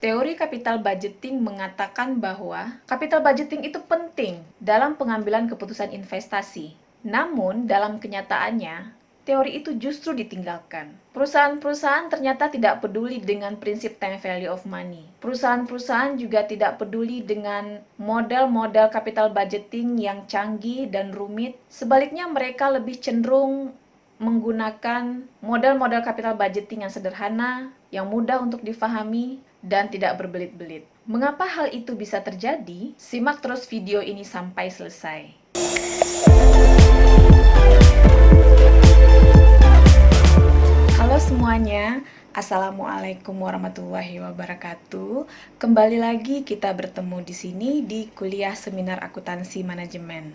Teori capital budgeting mengatakan bahwa capital budgeting itu penting dalam pengambilan keputusan investasi. Namun, dalam kenyataannya, teori itu justru ditinggalkan. Perusahaan-perusahaan ternyata tidak peduli dengan prinsip time value of money. Perusahaan-perusahaan juga tidak peduli dengan model-model capital budgeting yang canggih dan rumit. Sebaliknya, mereka lebih cenderung menggunakan model-model capital budgeting yang sederhana, yang mudah untuk difahami, dan tidak berbelit-belit. Mengapa hal itu bisa terjadi? Simak terus video ini sampai selesai. Halo semuanya, Assalamualaikum warahmatullahi wabarakatuh. Kembali lagi kita bertemu di sini di kuliah seminar akuntansi manajemen.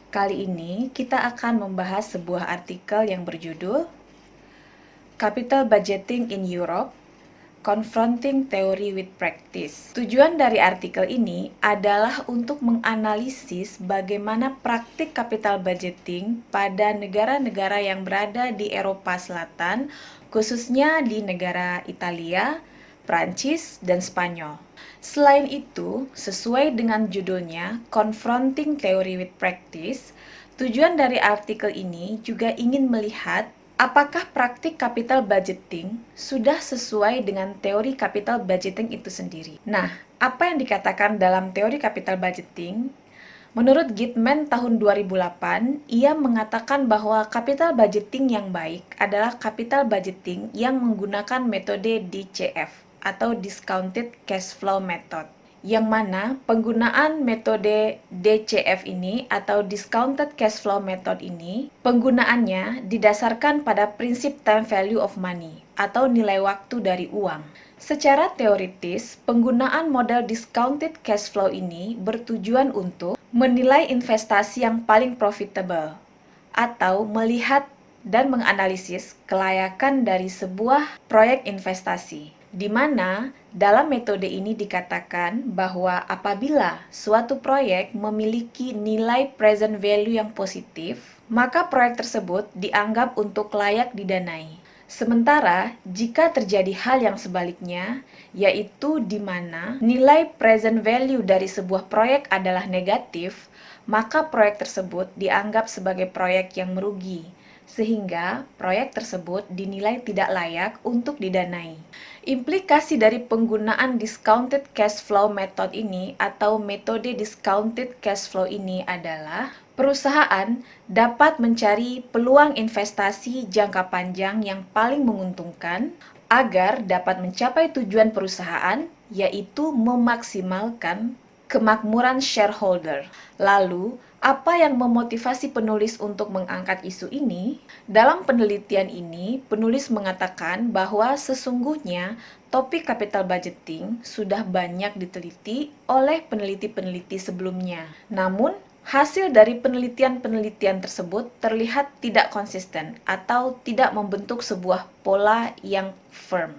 Kali ini kita akan membahas sebuah artikel yang berjudul Capital Budgeting in Europe, Confronting Theory with Practice. Tujuan dari artikel ini adalah untuk menganalisis bagaimana praktik capital budgeting pada negara-negara yang berada di Eropa Selatan, khususnya di negara Italia, Prancis, dan Spanyol. Selain itu, sesuai dengan judulnya Confronting Theory with Practice, tujuan dari artikel ini juga ingin melihat apakah praktik capital budgeting sudah sesuai dengan teori capital budgeting itu sendiri. Nah, apa yang dikatakan dalam teori capital budgeting? Menurut Gitman tahun 2008, ia mengatakan bahwa capital budgeting yang baik adalah capital budgeting yang menggunakan metode DCF atau Discounted Cash Flow Method. Yang mana penggunaan metode DCF ini atau Discounted Cash Flow Method ini, penggunaannya didasarkan pada prinsip time value of money atau nilai waktu dari uang. Secara teoritis, penggunaan model Discounted Cash Flow ini bertujuan untuk menilai investasi yang paling profitable atau melihat dan menganalisis kelayakan dari sebuah proyek investasi, di mana dalam metode ini dikatakan bahwa apabila suatu proyek memiliki nilai present value yang positif, maka proyek tersebut dianggap untuk layak didanai. Sementara jika terjadi hal yang sebaliknya, yaitu di mana nilai present value dari sebuah proyek adalah negatif, maka proyek tersebut dianggap sebagai proyek yang merugi, sehingga proyek tersebut dinilai tidak layak untuk didanai. Implikasi dari penggunaan Discounted Cash Flow Method ini atau metode Discounted Cash Flow ini adalah perusahaan dapat mencari peluang investasi jangka panjang yang paling menguntungkan agar dapat mencapai tujuan perusahaan, yaitu memaksimalkan kemakmuran shareholder. Lalu, apa yang memotivasi penulis untuk mengangkat isu ini? Dalam penelitian ini, penulis mengatakan bahwa sesungguhnya topik capital budgeting sudah banyak diteliti oleh peneliti-peneliti sebelumnya. Namun, hasil dari penelitian-penelitian tersebut terlihat tidak konsisten atau tidak membentuk sebuah pola yang firm.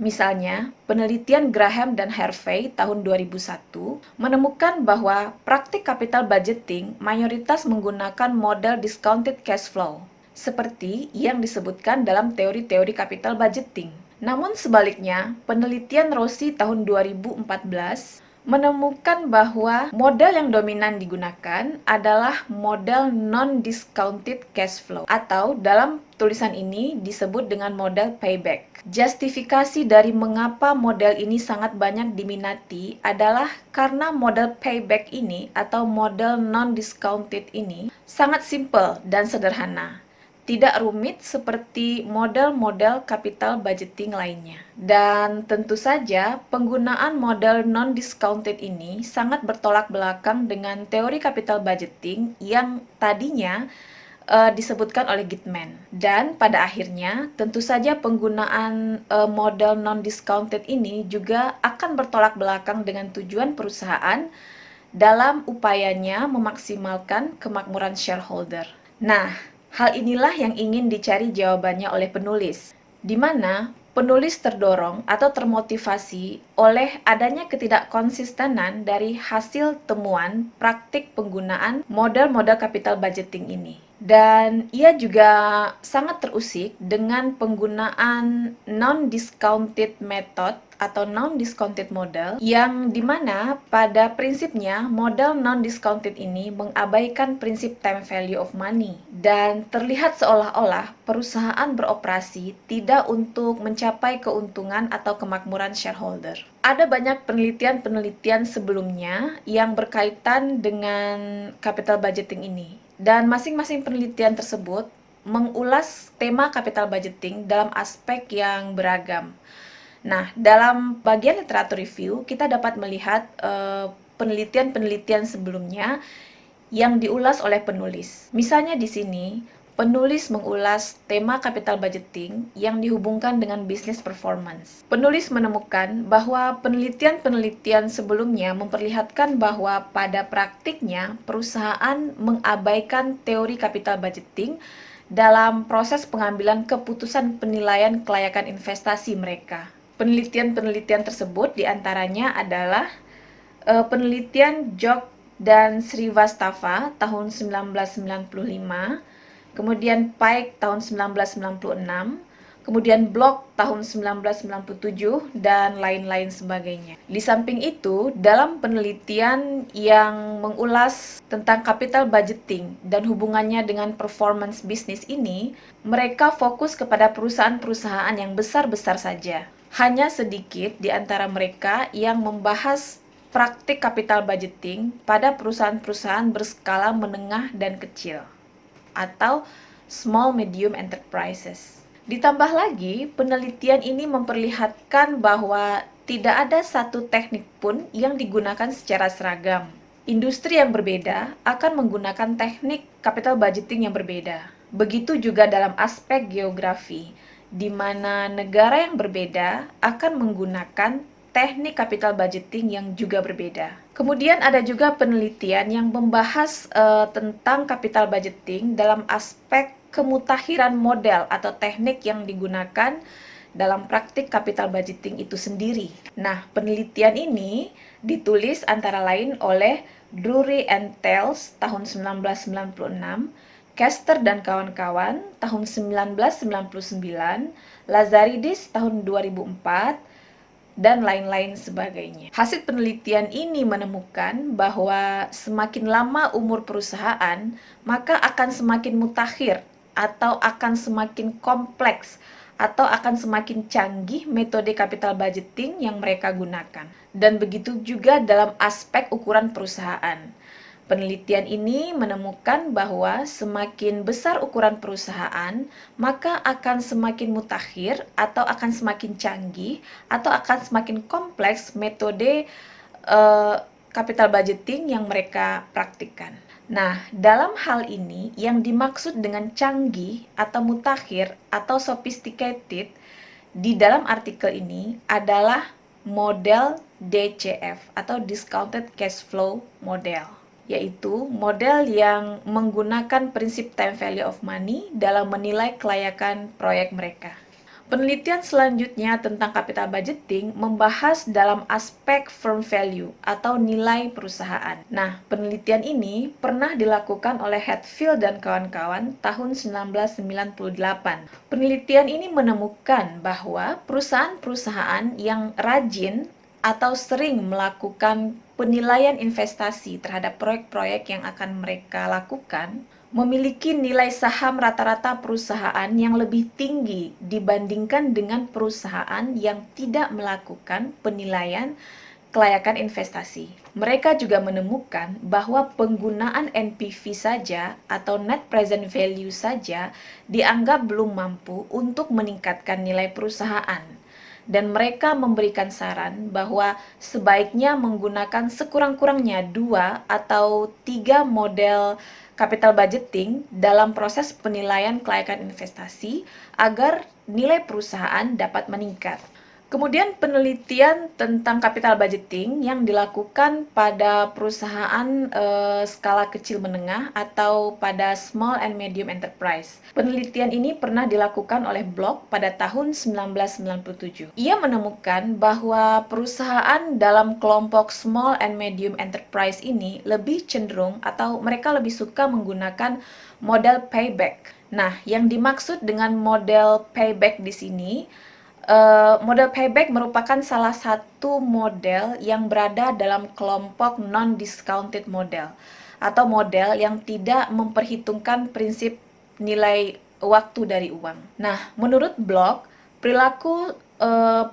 Misalnya, penelitian Graham dan Harvey tahun 2001 menemukan bahwa praktik capital budgeting mayoritas menggunakan model discounted cash flow, seperti yang disebutkan dalam teori-teori capital budgeting. Namun sebaliknya, penelitian Rossi tahun 2014 menemukan bahwa model yang dominan digunakan adalah model non-discounted cash flow atau dalam tulisan ini disebut dengan model payback. Justifikasi dari mengapa model ini sangat banyak diminati adalah karena model payback ini atau model non-discounted ini sangat simple dan sederhana. Tidak rumit seperti model-model capital budgeting lainnya. Dan tentu saja penggunaan model non-discounted ini sangat bertolak belakang dengan teori capital budgeting yang tadinya disebutkan oleh Gitman. Dan pada akhirnya tentu saja penggunaan model non-discounted ini juga akan bertolak belakang dengan tujuan perusahaan dalam upayanya memaksimalkan kemakmuran shareholder. Nah, hal inilah yang ingin dicari jawabannya oleh penulis, di mana penulis terdorong atau termotivasi oleh adanya ketidakkonsistenan dari hasil temuan praktik penggunaan model-model capital budgeting ini. Dan ia juga sangat terusik dengan penggunaan non-discounted method atau non-discounted model, yang dimana pada prinsipnya model non-discounted ini mengabaikan prinsip time value of money dan terlihat seolah-olah perusahaan beroperasi tidak untuk mencapai keuntungan atau kemakmuran shareholder. Ada banyak penelitian-penelitian sebelumnya yang berkaitan dengan capital budgeting ini. Dan masing-masing penelitian tersebut mengulas tema capital budgeting dalam aspek yang beragam. Nah, dalam bagian literatur review, kita dapat melihat penelitian-penelitian sebelumnya yang diulas oleh penulis. Misalnya di sini, penulis mengulas tema capital budgeting yang dihubungkan dengan business performance. Penulis menemukan bahwa penelitian-penelitian sebelumnya memperlihatkan bahwa pada praktiknya perusahaan mengabaikan teori capital budgeting dalam proses pengambilan keputusan penilaian kelayakan investasi mereka. Penelitian-penelitian tersebut diantaranya adalah penelitian Jok dan Srivastava tahun 1995, kemudian Pike tahun 1996, kemudian Block tahun 1997, dan lain-lain sebagainya. Di samping itu, dalam penelitian yang mengulas tentang capital budgeting dan hubungannya dengan performance bisnis ini, mereka fokus kepada perusahaan-perusahaan yang besar-besar saja. Hanya sedikit di antara mereka yang membahas praktik capital budgeting pada perusahaan-perusahaan berskala menengah dan kecil atau small medium enterprises. Ditambah lagi, penelitian ini memperlihatkan bahwa tidak ada satu teknik pun yang digunakan secara seragam. Industri yang berbeda akan menggunakan teknik capital budgeting yang berbeda. Begitu juga dalam aspek geografi, di mana negara yang berbeda akan menggunakan teknik capital budgeting yang juga berbeda. Kemudian ada juga penelitian yang membahas tentang capital budgeting dalam aspek kemutakhiran model atau teknik yang digunakan dalam praktik capital budgeting itu sendiri. Nah, penelitian ini ditulis antara lain oleh Drury and Thales tahun 1996, Kester dan kawan-kawan tahun 1999, Lazaridis tahun 2004, dan lain-lain sebagainya. Hasil penelitian ini menemukan bahwa semakin lama umur perusahaan, maka akan semakin mutakhir atau akan semakin kompleks atau akan semakin canggih metode capital budgeting yang mereka gunakan. Dan begitu juga dalam aspek ukuran perusahaan. Penelitian ini menemukan bahwa semakin besar ukuran perusahaan, maka akan semakin mutakhir atau akan semakin canggih atau akan semakin kompleks metode capital budgeting yang mereka praktikkan. Nah, dalam hal ini yang dimaksud dengan canggih atau mutakhir atau sophisticated di dalam artikel ini adalah model DCF atau Discounted Cash Flow Model, yaitu model yang menggunakan prinsip time value of money dalam menilai kelayakan proyek mereka. Penelitian selanjutnya tentang capital budgeting membahas dalam aspek firm value atau nilai perusahaan. Nah, penelitian ini pernah dilakukan oleh Hatfield dan kawan-kawan tahun 1998. Penelitian ini menemukan bahwa perusahaan-perusahaan yang rajin atau sering melakukan penilaian investasi terhadap proyek-proyek yang akan mereka lakukan memiliki nilai saham rata-rata perusahaan yang lebih tinggi dibandingkan dengan perusahaan yang tidak melakukan penilaian kelayakan investasi. Mereka juga menemukan bahwa penggunaan NPV saja atau Net Present Value saja dianggap belum mampu untuk meningkatkan nilai perusahaan. Dan mereka memberikan saran bahwa sebaiknya menggunakan sekurang-kurangnya 2 atau 3 model capital budgeting dalam proses penilaian kelayakan investasi agar nilai perusahaan dapat meningkat. Kemudian penelitian tentang capital budgeting yang dilakukan pada perusahaan skala kecil menengah atau pada small and medium enterprise. Penelitian ini pernah dilakukan oleh Block pada tahun 1997. Ia menemukan bahwa perusahaan dalam kelompok small and medium enterprise ini lebih cenderung atau mereka lebih suka menggunakan model payback. Nah, yang dimaksud dengan model payback di sini, model payback merupakan salah satu model yang berada dalam kelompok non-discounted model atau model yang tidak memperhitungkan prinsip nilai waktu dari uang. Nah, menurut Block, perilaku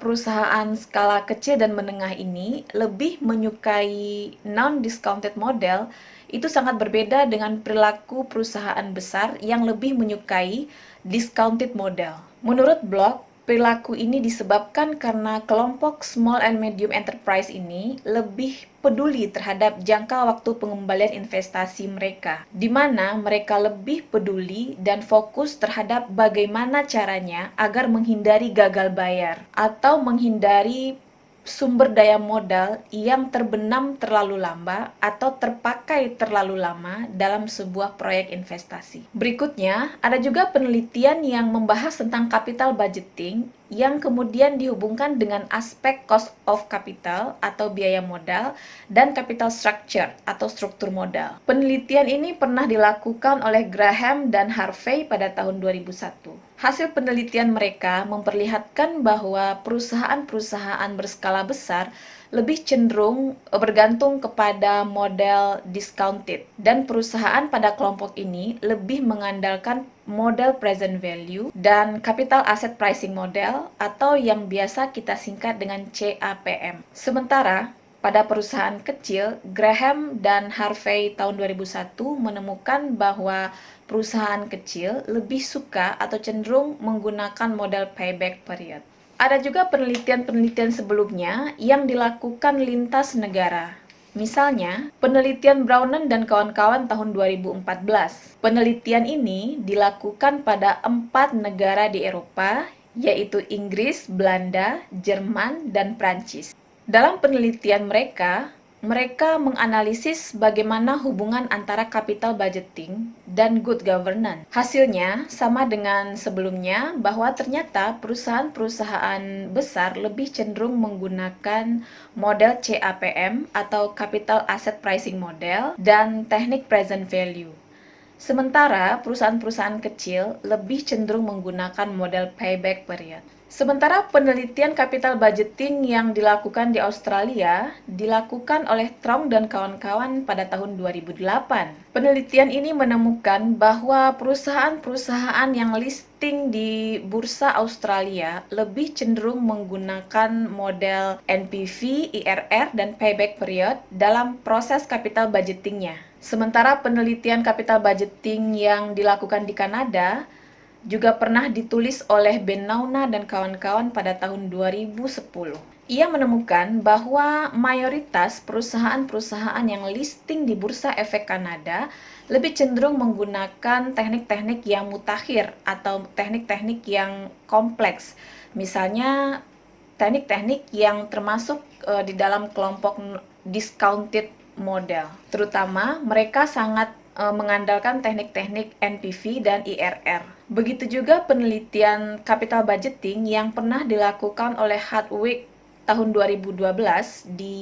perusahaan skala kecil dan menengah ini lebih menyukai non-discounted model itu sangat berbeda dengan perilaku perusahaan besar yang lebih menyukai discounted model. Menurut Block, perilaku ini disebabkan karena kelompok small and medium enterprise ini lebih peduli terhadap jangka waktu pengembalian investasi mereka, di mana mereka lebih peduli dan fokus terhadap bagaimana caranya agar menghindari gagal bayar atau menghindari sumber daya modal yang terbenam terlalu lama atau terpakai terlalu lama dalam sebuah proyek investasi. Berikutnya, ada juga penelitian yang membahas tentang capital budgeting yang kemudian dihubungkan dengan aspek cost of capital atau biaya modal dan capital structure atau struktur modal. Penelitian ini pernah dilakukan oleh Graham dan Harvey pada tahun 2001. Hasil penelitian mereka memperlihatkan bahwa perusahaan-perusahaan berskala besar lebih cenderung bergantung kepada model discounted dan perusahaan pada kelompok ini lebih mengandalkan model present value dan capital asset pricing model atau yang biasa kita singkat dengan CAPM. Sementara pada perusahaan kecil, Graham dan Harvey tahun 2001 menemukan bahwa perusahaan kecil lebih suka atau cenderung menggunakan model payback period. Ada juga penelitian-penelitian sebelumnya yang dilakukan lintas negara. Misalnya, penelitian Brownen dan kawan-kawan tahun 2014. Penelitian ini dilakukan pada 4 negara di Eropa, yaitu Inggris, Belanda, Jerman, dan Prancis. Dalam penelitian mereka menganalisis bagaimana hubungan antara capital budgeting dan good governance. Hasilnya sama dengan sebelumnya bahwa ternyata perusahaan-perusahaan besar lebih cenderung menggunakan model CAPM atau Capital Asset Pricing Model dan teknik present value. Sementara perusahaan-perusahaan kecil lebih cenderung menggunakan model payback period. Sementara penelitian capital budgeting yang dilakukan di Australia dilakukan oleh Trong dan kawan-kawan pada tahun 2008. Penelitian ini menemukan bahwa perusahaan-perusahaan yang listing di bursa Australia lebih cenderung menggunakan model NPV, IRR, dan payback period dalam proses capital budgetingnya. Sementara penelitian capital budgeting yang dilakukan di Kanada juga pernah ditulis oleh Ben Nauna dan kawan-kawan pada tahun 2010. Ia menemukan bahwa mayoritas perusahaan-perusahaan yang listing di Bursa Efek Kanada lebih cenderung menggunakan teknik-teknik yang mutakhir atau teknik-teknik yang kompleks. Misalnya teknik-teknik yang termasuk di dalam kelompok discounted model. Terutama mereka sangat mengandalkan teknik-teknik NPV dan IRR. Begitu juga penelitian capital budgeting yang pernah dilakukan oleh Hardwick tahun 2012 di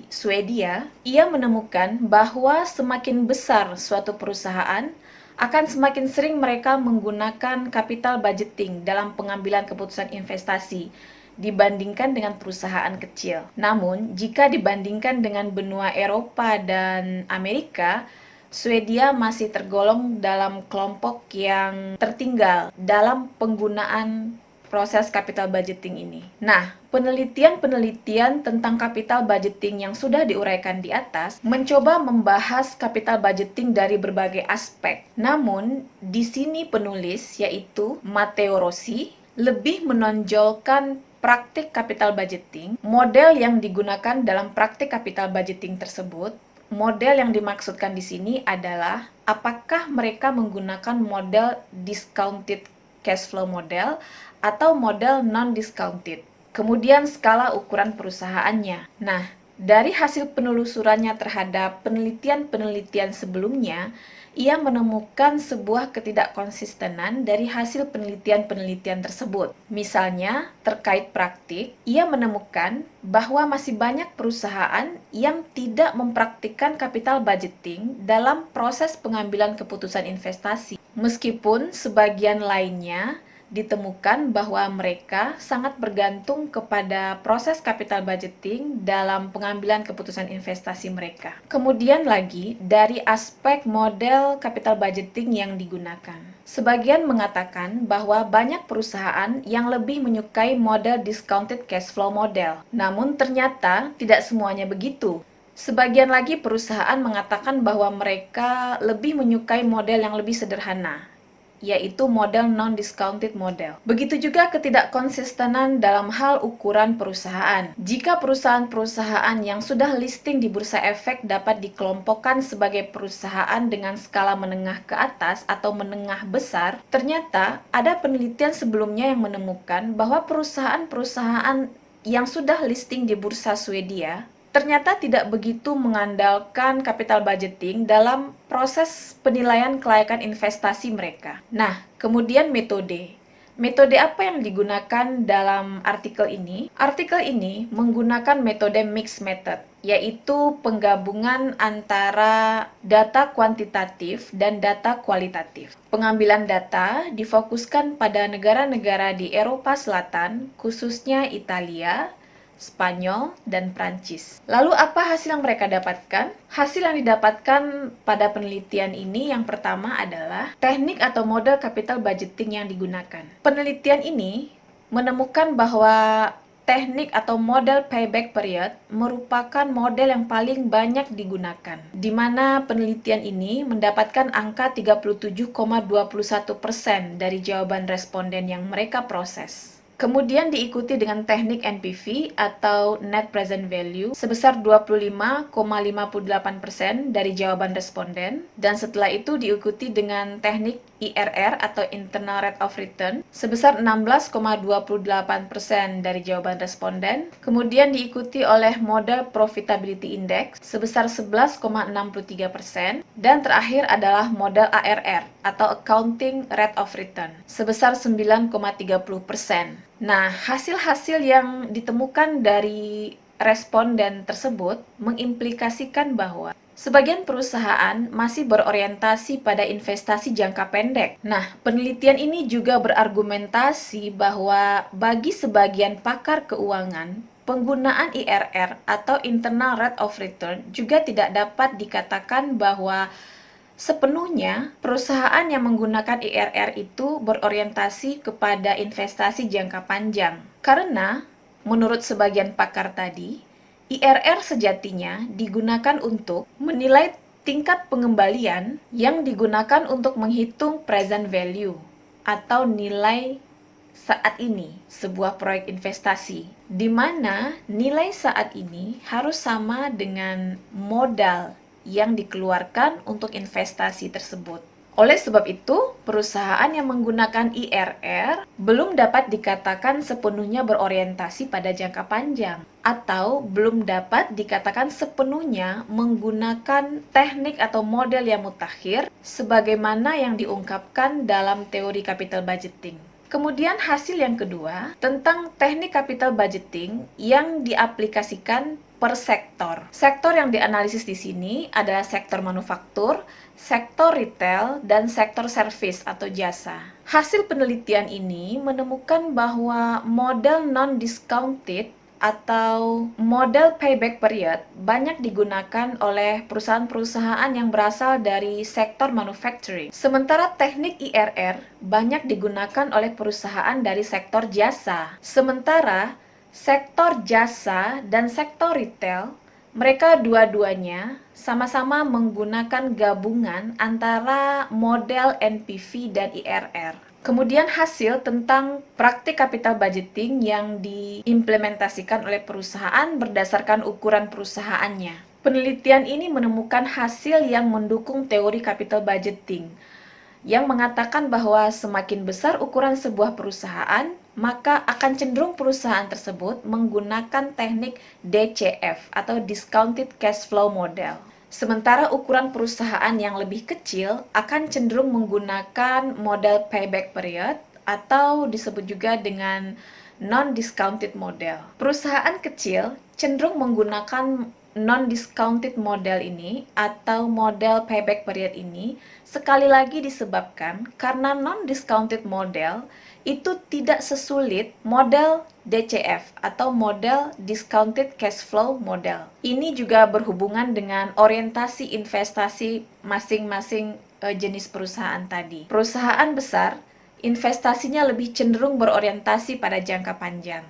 Swedia. Ia menemukan bahwa semakin besar suatu perusahaan, akan semakin sering mereka menggunakan capital budgeting dalam pengambilan keputusan investasi dibandingkan dengan perusahaan kecil. Namun, jika dibandingkan dengan benua Eropa dan Amerika, Swedia masih tergolong dalam kelompok yang tertinggal dalam penggunaan proses capital budgeting ini. Nah, penelitian-penelitian tentang capital budgeting yang sudah diuraikan di atas mencoba membahas capital budgeting dari berbagai aspek. Namun, di sini penulis, yaitu Matteo Rossi, lebih menonjolkan praktik capital budgeting. Model yang digunakan dalam praktik capital budgeting tersebut, model yang dimaksudkan di sini adalah apakah mereka menggunakan model discounted cash flow model atau model non-discounted. kemudian skala ukuran perusahaannya. Nah, dari hasil penelusurannya terhadap penelitian-penelitian sebelumnya, ia menemukan sebuah ketidakkonsistenan dari hasil penelitian-penelitian tersebut. Misalnya, terkait praktik, ia menemukan bahwa masih banyak perusahaan yang tidak mempraktikkan capital budgeting dalam proses pengambilan keputusan investasi. Meskipun sebagian lainnya ditemukan bahwa mereka sangat bergantung kepada proses capital budgeting dalam pengambilan keputusan investasi mereka. Kemudian lagi, dari aspek model capital budgeting yang digunakan. Sebagian mengatakan bahwa banyak perusahaan yang lebih menyukai model discounted cash flow model. Namun ternyata tidak semuanya begitu. Sebagian lagi perusahaan mengatakan bahwa mereka lebih menyukai model yang lebih sederhana, yaitu model non-discounted model. Begitu juga ketidakkonsistenan dalam hal ukuran perusahaan. Jika perusahaan-perusahaan yang sudah listing di Bursa Efek dapat dikelompokkan sebagai perusahaan dengan skala menengah ke atas atau menengah besar, ternyata ada penelitian sebelumnya yang menemukan bahwa perusahaan-perusahaan yang sudah listing di Bursa Swedia ternyata tidak begitu mengandalkan capital budgeting dalam proses penilaian kelayakan investasi mereka. Nah, kemudian metode. Metode apa yang digunakan dalam artikel ini? Artikel ini menggunakan metode mixed method, yaitu penggabungan antara data kuantitatif dan data kualitatif. Pengambilan data difokuskan pada negara-negara di Eropa Selatan, khususnya Italia, Spanyol, dan Prancis. Lalu apa hasil yang mereka dapatkan? Hasil yang didapatkan pada penelitian ini yang pertama adalah teknik atau model capital budgeting yang digunakan. Penelitian ini menemukan bahwa teknik atau model payback period merupakan model yang paling banyak digunakan, di mana penelitian ini mendapatkan angka 37,21% dari jawaban responden yang mereka proses. Kemudian diikuti dengan teknik NPV atau Net Present Value sebesar 25,58% dari jawaban responden, dan setelah itu diikuti dengan teknik IRR atau Internal Rate of Return sebesar 16,28% dari jawaban responden. Kemudian diikuti oleh model Profitability Index sebesar 11,63%, dan terakhir adalah model ARR atau Accounting Rate of Return sebesar 9,30%. Nah, hasil-hasil yang ditemukan dari responden tersebut mengimplikasikan bahwa sebagian perusahaan masih berorientasi pada investasi jangka pendek. Nah, penelitian ini juga berargumentasi bahwa bagi sebagian pakar keuangan, penggunaan IRR atau Internal Rate of Return juga tidak dapat dikatakan bahwa sepenuhnya perusahaan yang menggunakan IRR itu berorientasi kepada investasi jangka panjang. Karena, menurut sebagian pakar tadi, IRR sejatinya digunakan untuk menilai tingkat pengembalian yang digunakan untuk menghitung present value atau nilai saat ini sebuah proyek investasi, di mana nilai saat ini harus sama dengan modal yang dikeluarkan untuk investasi tersebut. Oleh sebab itu, perusahaan yang menggunakan IRR belum dapat dikatakan sepenuhnya berorientasi pada jangka panjang, atau belum dapat dikatakan sepenuhnya menggunakan teknik atau model yang mutakhir sebagaimana yang diungkapkan dalam teori capital budgeting. Kemudian hasil yang kedua tentang teknik capital budgeting yang diaplikasikan per sektor. Sektor yang dianalisis di sini adalah sektor manufaktur, sektor retail, dan sektor service atau jasa. Hasil penelitian ini menemukan bahwa model non-discounted atau model payback period banyak digunakan oleh perusahaan-perusahaan yang berasal dari sektor manufacturing. Sementara teknik IRR banyak digunakan oleh perusahaan dari sektor jasa. Sementara sektor jasa dan sektor retail, mereka dua-duanya sama-sama menggunakan gabungan antara model NPV dan IRR. Kemudian hasil tentang praktik capital budgeting yang diimplementasikan oleh perusahaan berdasarkan ukuran perusahaannya. Penelitian ini menemukan hasil yang mendukung teori capital budgeting. yang mengatakan bahwa semakin besar ukuran sebuah perusahaan, maka akan cenderung perusahaan tersebut menggunakan teknik DCF atau Discounted Cash Flow Model. Sementara ukuran perusahaan yang lebih kecil akan cenderung menggunakan model payback period atau disebut juga dengan non-discounted model. Perusahaan kecil cenderung menggunakan non-discounted model ini atau model payback period ini sekali lagi disebabkan karena non-discounted model itu tidak sesulit model DCF atau model discounted cash flow model. Ini juga berhubungan dengan orientasi investasi masing-masing jenis perusahaan tadi. Perusahaan besar investasinya lebih cenderung berorientasi pada jangka panjang.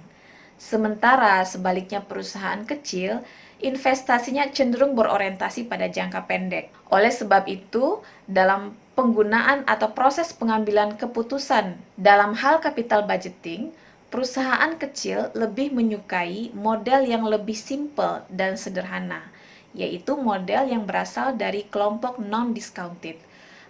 Sementara sebaliknya perusahaan kecil, investasinya cenderung berorientasi pada jangka pendek. Oleh sebab itu, dalam penggunaan atau proses pengambilan keputusan dalam hal capital budgeting, perusahaan kecil lebih menyukai model yang lebih simple dan sederhana, yaitu model yang berasal dari kelompok non-discounted,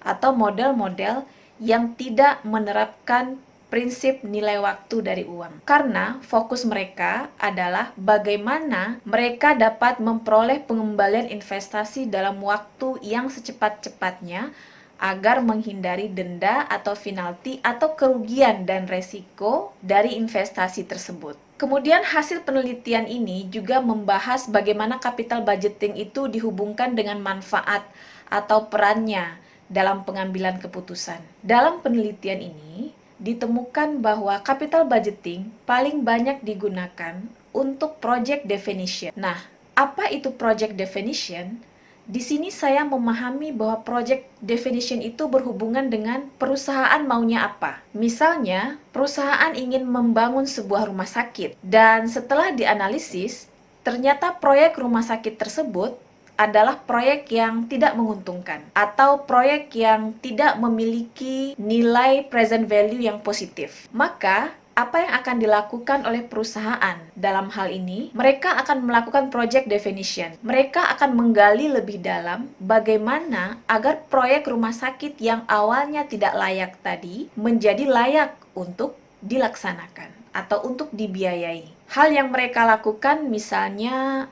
atau model-model yang tidak menerapkan prinsip nilai waktu dari uang. Karena fokus mereka adalah bagaimana mereka dapat memperoleh pengembalian investasi dalam waktu yang secepat-cepatnya agar menghindari denda atau penalti atau kerugian dan resiko dari investasi tersebut. Kemudian hasil penelitian ini juga membahas bagaimana capital budgeting itu dihubungkan dengan manfaat atau perannya dalam pengambilan keputusan. Dalam penelitian ini, ditemukan bahwa capital budgeting paling banyak digunakan untuk project definition. Nah, apa itu project definition? Di sini saya memahami bahwa project definition itu berhubungan dengan perusahaan maunya apa. Misalnya, perusahaan ingin membangun sebuah rumah sakit dan setelah dianalisis, ternyata proyek rumah sakit tersebut adalah proyek yang tidak menguntungkan atau proyek yang tidak memiliki nilai present value yang positif. Maka, apa yang akan dilakukan oleh perusahaan dalam hal ini? Mereka akan melakukan project definition. Mereka akan menggali lebih dalam bagaimana agar proyek rumah sakit yang awalnya tidak layak tadi menjadi layak untuk dilaksanakan atau untuk dibiayai. Hal yang mereka lakukan misalnya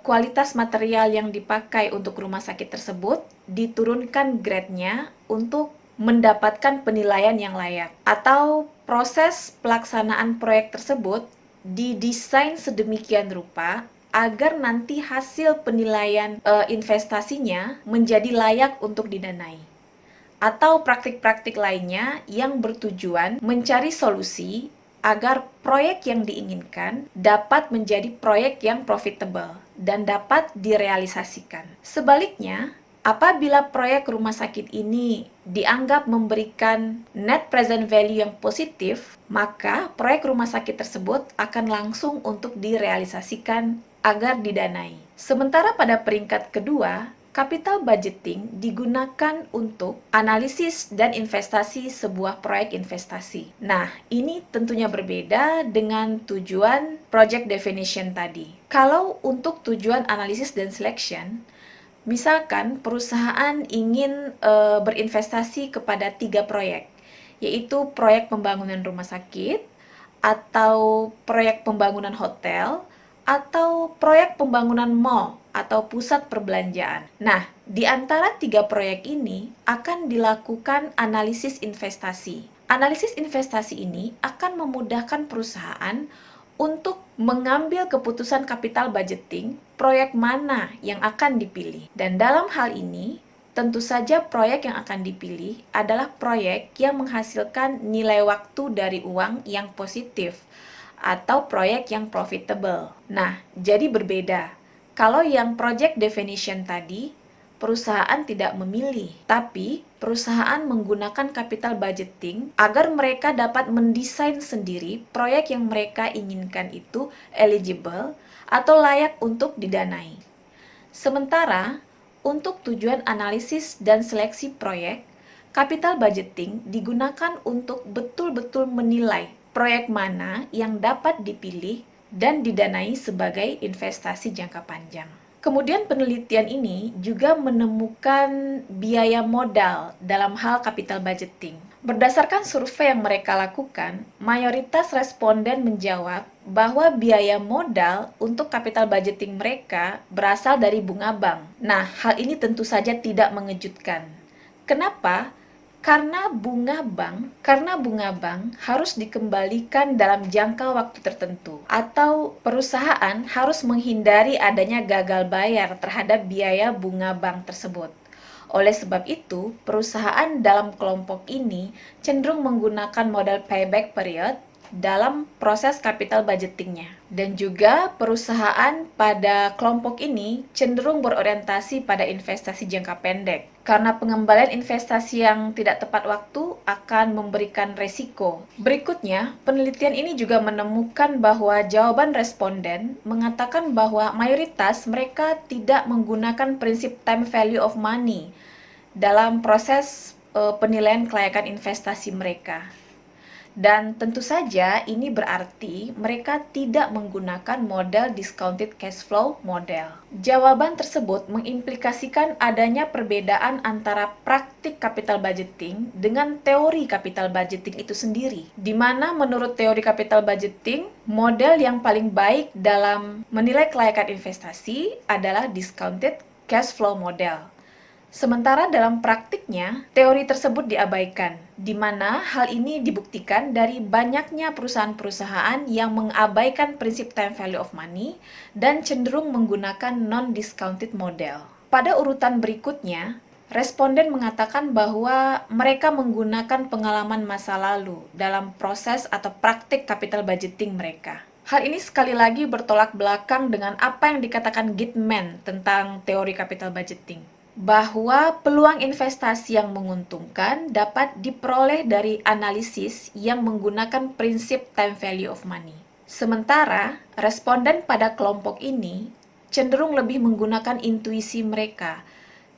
kualitas material yang dipakai untuk rumah sakit tersebut diturunkan grade-nya untuk mendapatkan penilaian yang layak, atau proses pelaksanaan proyek tersebut didesain sedemikian rupa agar nanti hasil penilaian investasinya menjadi layak untuk didanai, atau praktik-praktik lainnya yang bertujuan mencari solusi agar proyek yang diinginkan dapat menjadi proyek yang profitable dan dapat direalisasikan. Sebaliknya, apabila proyek rumah sakit ini dianggap memberikan net present value yang positif, maka proyek rumah sakit tersebut akan langsung untuk direalisasikan agar didanai. Sementara pada peringkat kedua, capital budgeting digunakan untuk analisis dan investasi sebuah proyek investasi. Nah, ini tentunya berbeda dengan tujuan project definition tadi. Kalau untuk tujuan analisis dan selection, misalkan perusahaan ingin berinvestasi kepada 3 proyek, yaitu proyek pembangunan rumah sakit, atau proyek pembangunan hotel, atau proyek pembangunan mall atau pusat perbelanjaan. Nah, di antara 3 proyek ini akan dilakukan analisis investasi. Analisis investasi ini akan memudahkan perusahaan untuk mengambil keputusan capital budgeting proyek mana yang akan dipilih. Dan dalam hal ini, tentu saja proyek yang akan dipilih adalah proyek yang menghasilkan nilai waktu dari uang yang positif atau proyek yang profitable. Nah, jadi berbeda. Kalau yang project definition tadi, perusahaan tidak memilih, tapi perusahaan menggunakan capital budgeting agar mereka dapat mendesain sendiri proyek yang mereka inginkan itu eligible atau layak untuk didanai. Sementara, untuk tujuan analisis dan seleksi proyek, capital budgeting digunakan untuk betul-betul menilai proyek mana yang dapat dipilih dan didanai sebagai investasi jangka panjang. Kemudian penelitian ini juga menemukan biaya modal dalam hal capital budgeting. Berdasarkan survei yang mereka lakukan, mayoritas responden menjawab bahwa biaya modal untuk capital budgeting mereka berasal dari bunga bank. Nah, hal ini tentu saja tidak mengejutkan. Kenapa? Karena bunga bank harus dikembalikan dalam jangka waktu tertentu, atau perusahaan harus menghindari adanya gagal bayar terhadap biaya bunga bank tersebut. Oleh sebab itu, perusahaan dalam kelompok ini cenderung menggunakan model payback period dalam proses capital budgetingnya. Dan juga perusahaan pada kelompok ini cenderung berorientasi pada investasi jangka pendek. Karena pengembalian investasi yang tidak tepat waktu akan memberikan resiko. Berikutnya, penelitian ini juga menemukan bahwa jawaban responden mengatakan bahwa mayoritas mereka tidak menggunakan prinsip time value of money dalam proses penilaian kelayakan investasi mereka. Dan tentu saja ini berarti mereka tidak menggunakan model discounted cash flow model. Jawaban tersebut mengimplikasikan adanya perbedaan antara praktik capital budgeting dengan teori capital budgeting itu sendiri. Di mana menurut teori capital budgeting, model yang paling baik dalam menilai kelayakan investasi adalah discounted cash flow model. Sementara dalam praktiknya, teori tersebut diabaikan, di mana hal ini dibuktikan dari banyaknya perusahaan-perusahaan yang mengabaikan prinsip time value of money dan cenderung menggunakan non-discounted model. Pada urutan berikutnya, responden mengatakan bahwa mereka menggunakan pengalaman masa lalu dalam proses atau praktik capital budgeting mereka. Hal ini sekali lagi bertolak belakang dengan apa yang dikatakan Gitman tentang teori capital budgeting, bahwa peluang investasi yang menguntungkan dapat diperoleh dari analisis yang menggunakan prinsip time value of money. Sementara, responden pada kelompok ini cenderung lebih menggunakan intuisi mereka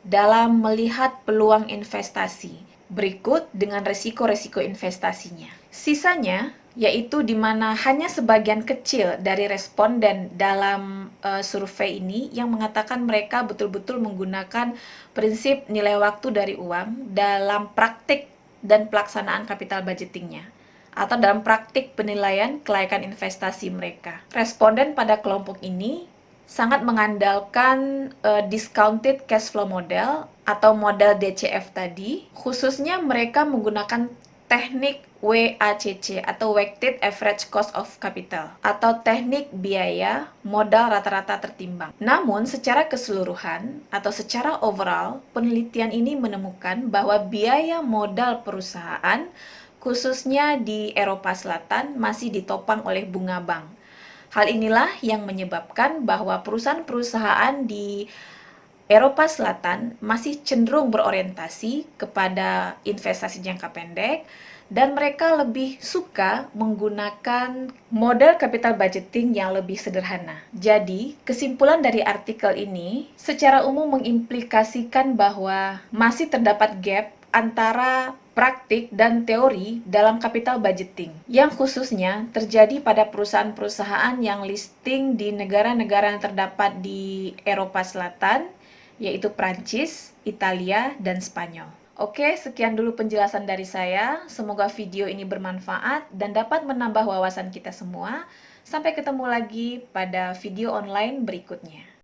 dalam melihat peluang investasi, berikut dengan resiko-resiko investasinya. Sisanya, yaitu di mana hanya sebagian kecil dari responden dalam survei ini yang mengatakan mereka betul-betul menggunakan prinsip nilai waktu dari uang dalam praktik dan pelaksanaan capital budgetingnya, atau dalam praktik penilaian kelayakan investasi mereka. Responden pada kelompok ini sangat mengandalkan discounted cash flow model atau model DCF tadi, khususnya mereka menggunakan teknik WACC atau Weighted Average Cost of Capital atau teknik biaya modal rata-rata tertimbang. Namun secara keseluruhan atau secara overall, penelitian ini menemukan bahwa biaya modal perusahaan khususnya di Eropa Selatan masih ditopang oleh bunga bank. Hal inilah yang menyebabkan bahwa perusahaan-perusahaan di Eropa Selatan masih cenderung berorientasi kepada investasi jangka pendek dan mereka lebih suka menggunakan model capital budgeting yang lebih sederhana. Jadi, kesimpulan dari artikel ini secara umum mengimplikasikan bahwa masih terdapat gap antara praktik dan teori dalam capital budgeting yang khususnya terjadi pada perusahaan-perusahaan yang listing di negara-negara yang terdapat di Eropa Selatan, yaitu Prancis, Italia, dan Spanyol. Oke, sekian dulu penjelasan dari saya. Semoga video ini bermanfaat dan dapat menambah wawasan kita semua. Sampai ketemu lagi pada video online berikutnya.